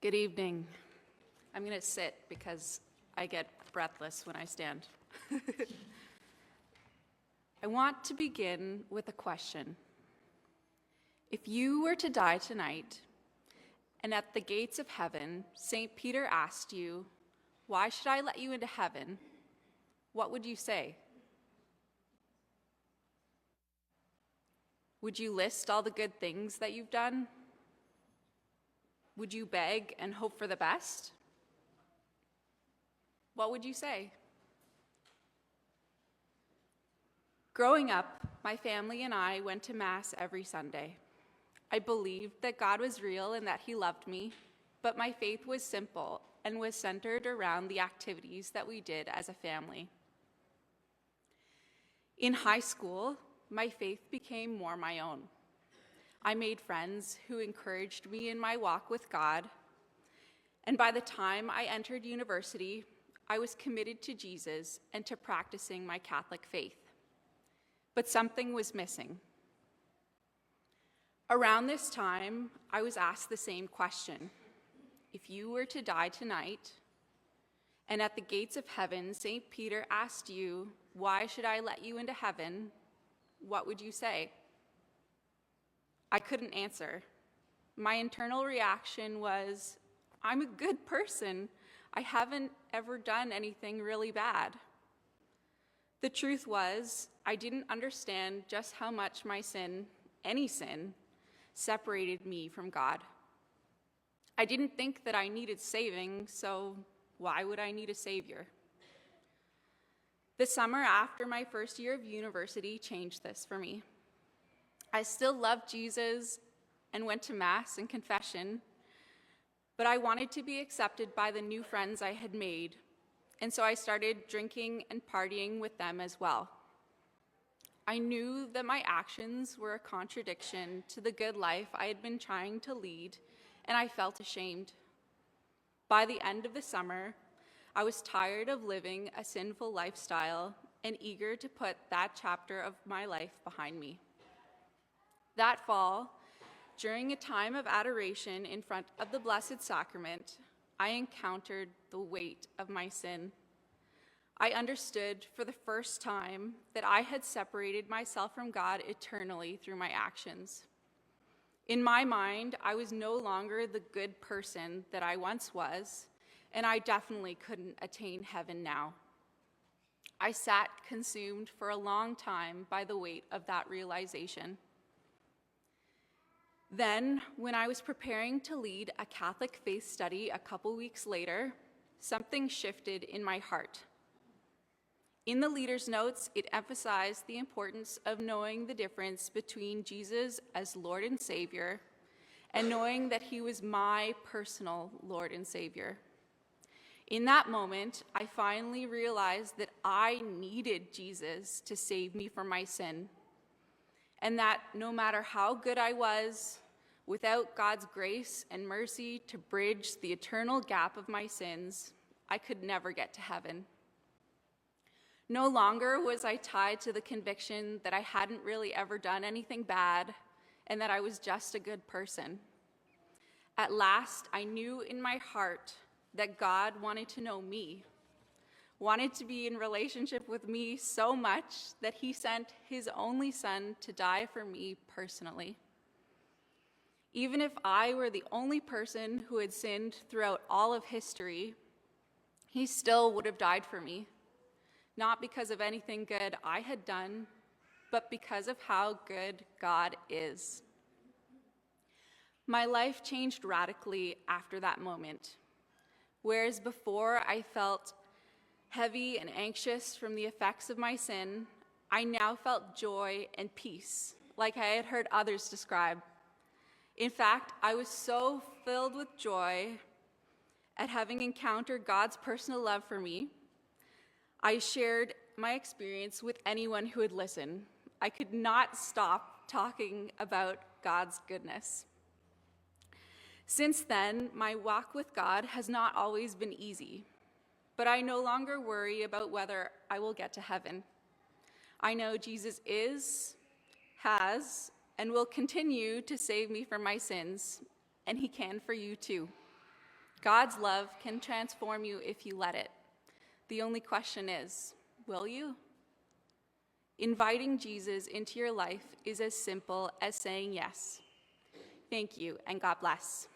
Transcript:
Good evening. I'm going to sit because I get breathless when I stand. I want to begin with a question. If you were to die tonight, and at the gates of heaven, St. Peter asked you, "Why should I let you into heaven?" what would you say? Would you list all the good things that you've done? Would you beg and hope for the best? What would you say? Growing up, my family and I went to Mass every Sunday. I believed that God was real and that He loved me, but my faith was simple and was centered around the activities that we did as a family. In high school, my faith became more my own. I made friends who encouraged me in my walk with God, and by the time I entered university, I was committed to Jesus and to practicing my Catholic faith. But something was missing. Around this time, I was asked the same question. If you were to die tonight, and at the gates of heaven, St. Peter asked you, "Why should I let you into heaven?" what would you say? I couldn't answer. My internal reaction was, I'm a good person. I haven't ever done anything really bad. The truth was, I didn't understand just how much my sin, any sin, separated me from God. I didn't think that I needed saving, so why would I need a savior? The summer after my first year of university changed this for me. I still loved Jesus and went to Mass and confession, but I wanted to be accepted by the new friends I had made, and so I started drinking and partying with them as well. I knew that my actions were a contradiction to the good life I had been trying to lead, and I felt ashamed. By the end of the summer, I was tired of living a sinful lifestyle and eager to put that chapter of my life behind me. That fall, during a time of adoration in front of the Blessed Sacrament, I encountered the weight of my sin. I understood for the first time that I had separated myself from God eternally through my actions. In my mind, I was no longer the good person that I once was, and I definitely couldn't attain heaven now. I sat consumed for a long time by the weight of that realization. Then, when I was preparing to lead a Catholic faith study a couple weeks later, something shifted in my heart. In the leader's notes, it emphasized the importance of knowing the difference between Jesus as Lord and Savior and knowing that He was my personal Lord and Savior. In that moment, I finally realized that I needed Jesus to save me from my sin, and that no matter how good I was, without God's grace and mercy to bridge the eternal gap of my sins, I could never get to heaven. No longer was I tied to the conviction that I hadn't really ever done anything bad and that I was just a good person. At last, I knew in my heart that God wanted to know me, wanted to be in relationship with me so much that He sent His only Son to die for me personally. Even if I were the only person who had sinned throughout all of history, He still would have died for me, not because of anything good I had done, but because of how good God is. My life changed radically after that moment. Whereas before I felt heavy and anxious from the effects of my sin, I now felt joy and peace, like I had heard others describe. In fact, I was so filled with joy at having encountered God's personal love for me. I shared my experience with anyone who would listen. I could not stop talking about God's goodness. Since then, my walk with God has not always been easy, but I no longer worry about whether I will get to heaven. I know Jesus is, has, and will continue to save me from my sins, and He can for you too. God's love can transform you if you let it. The only question is, will you? Inviting Jesus into your life is as simple as saying yes. Thank you, and God bless.